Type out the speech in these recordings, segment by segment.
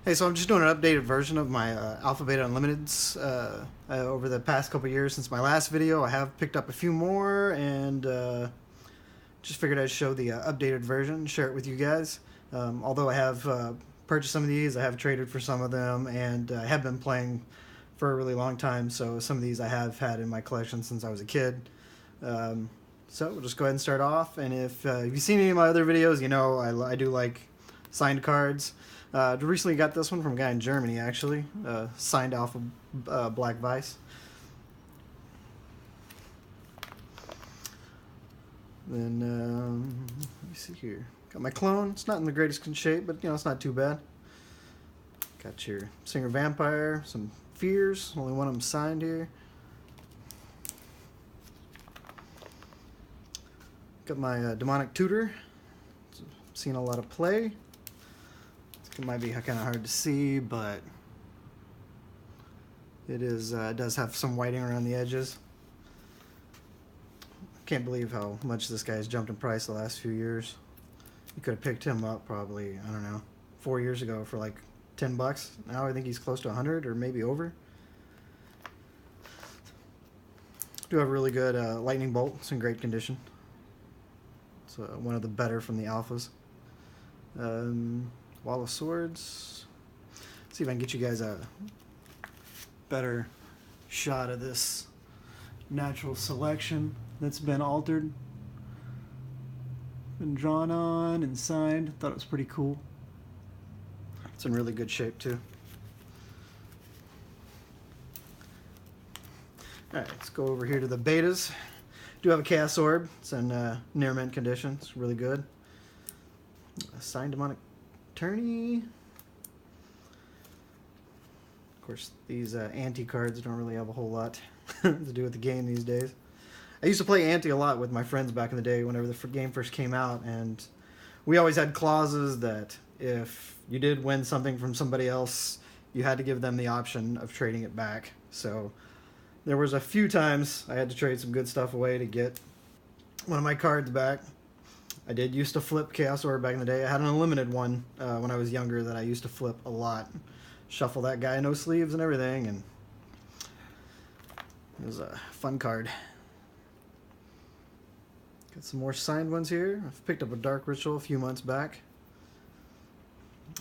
Hey, so I'm just doing an updated version of my Alpha Beta Unlimiteds over the past couple years since my last video. I have picked up a few more and just figured I'd show the updated version, share it with you guys. Although I have purchased some of these, I have traded for some of them, and I have been playing for a really long time, so some of these I have had in my collection since I was a kid. So we'll just go ahead and start off, and if you've seen any of my other videos, you know I do like signed cards. Recently got this one from a guy in Germany, actually. Signed Alpha Black Vice. Then, let me see here. Got my clone. It's not in the greatest shape, but, you know, it's not too bad. Got your Singer Vampire, some Fears. Only one of them signed here. Got my Demonic Tutor. Seen a lot of play. It might be kind of hard to see, but it does have some whiting around the edges. Can't believe how much this guy's jumped in price the last few years. You could have picked him up probably, I don't know, 4 years ago for like $10. Now I think he's close to 100 or maybe over. Do have a really good Lightning Bolt. It's in great condition. It's one of the better from the alphas. Wall of Swords. Let's see if I can get you guys a better shot of this natural selection that's been altered, been drawn on and signed. Thought it was pretty cool. It's in really good shape too. Alright, let's go over here to the betas. Do have a Chaos Orb. It's in near mint condition. It's really good. A signed Demonic Tourney. Of course, these anti cards don't really have a whole lot to do with the game these days. I used to play anti a lot with my friends back in the day whenever the game first came out, and we always had clauses that if you did win something from somebody else, you had to give them the option of trading it back. So there was a few times I had to trade some good stuff away to get one of my cards back. I did used to flip Chaos Orb back in the day. I had an unlimited one when I was younger that I used to flip a lot. Shuffle that guy, no sleeves and everything, and it was a fun card. Got some more signed ones here. I've picked up a Dark Ritual a few months back.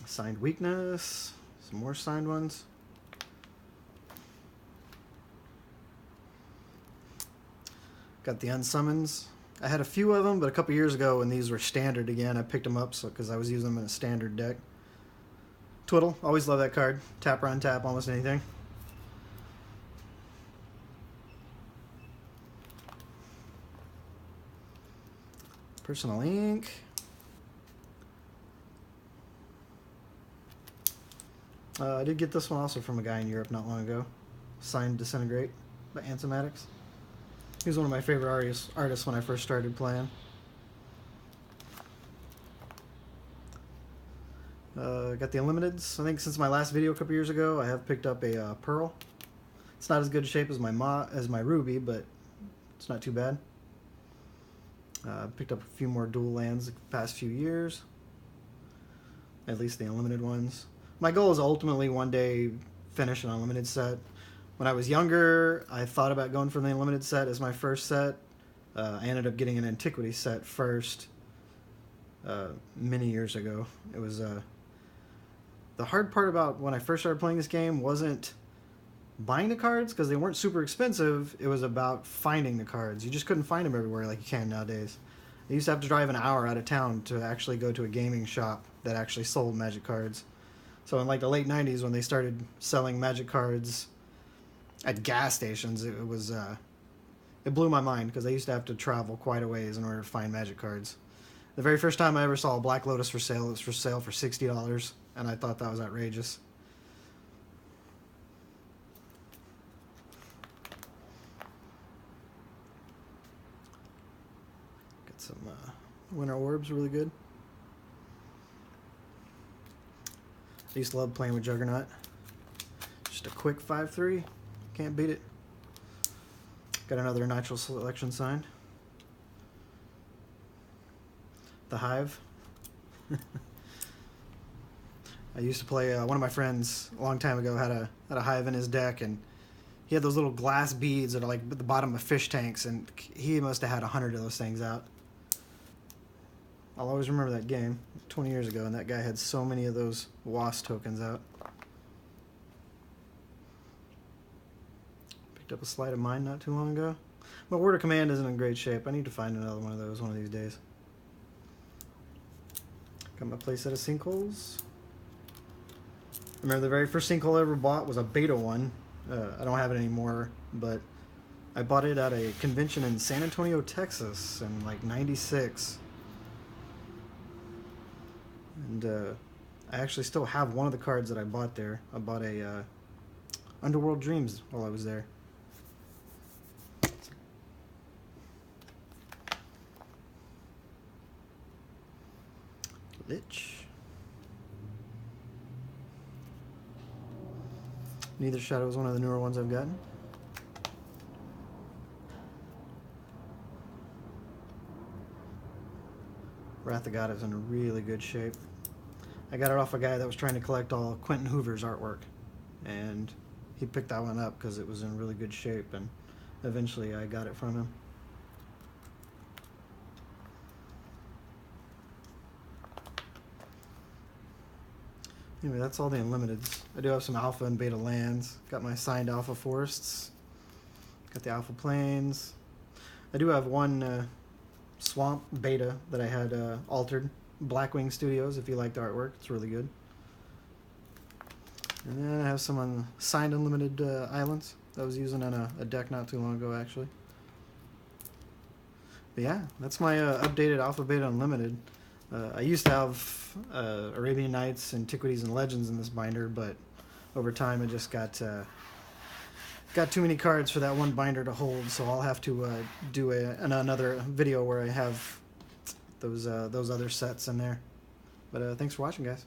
Signed Weakness. Some more signed ones. Got the Unsummons. I had a few of them, but a couple years ago when these were standard again, I picked them up because I was using them in a standard deck. Twiddle, always love that card. Tap or untap, almost anything. Personal Ink. I did get this one also from a guy in Europe not long ago. Signed Disintegrate by Ansomatics. He was one of my favorite artists when I first started playing. Got the Unlimiteds. I think since my last video a couple years ago, I have picked up a Pearl. It's not as good a shape as my Ruby, but it's not too bad. Picked up a few more dual lands the past few years. At least the unlimited ones. My goal is ultimately one day finish an unlimited set. When I was younger, I thought about going for the Unlimited set as my first set. I ended up getting an Antiquity set first many years ago. It was the hard part about when I first started playing this game wasn't buying the cards because they weren't super expensive. It was about finding the cards. You just couldn't find them everywhere like you can nowadays. I used to have to drive an hour out of town to actually go to a gaming shop that actually sold Magic cards. So in like the late 90s when they started selling Magic cards at gas stations, it blew my mind because I used to have to travel quite a ways in order to find Magic cards. The very first time I ever saw a Black Lotus for sale, it was for sale for $60, and I thought that was outrageous. Got some Winter Orbs, really good. I used to love playing with Juggernaut. Just a quick 5/3. Can't beat it. Got another natural selection signed. The Hive. I used to play. One of my friends a long time ago had a hive in his deck, and he had those little glass beads that are like at the bottom of fish tanks, and he must have had 100 of those things out. I'll always remember that game 20 years ago, and that guy had so many of those wasp tokens out. Picked up a Sleight of Mind not too long ago. My Word of Command isn't in great shape. I need to find another one of those one of these days. Got my playset of sinkholes. I remember the very first sinkhole I ever bought was a beta one. I don't have it anymore, but I bought it at a convention in San Antonio, Texas in like '96. And I actually still have one of the cards that I bought there. I bought a Underworld Dreams while I was there. Lich. Neither Shadow is one of the newer ones I've gotten. Wrath of God is in really good shape. I got it off a guy that was trying to collect all Quentin Hoover's artwork, and he picked that one up because it was in really good shape, and eventually I got it from him. Anyway, that's all the Unlimiteds. I do have some Alpha and Beta lands. Got my signed Alpha Forests. Got the Alpha Plains. I do have one Swamp Beta that I had altered. Blackwing Studios, if you like the artwork. It's really good. And then I have some signed Unlimited Islands that I was using on a deck not too long ago, actually. But yeah, that's my updated Alpha Beta Unlimited. I used to have Arabian Nights, Antiquities, and Legends in this binder, but over time it just got too many cards for that one binder to hold, so I'll have to do another video where I have those other sets in there. But thanks for watching, guys.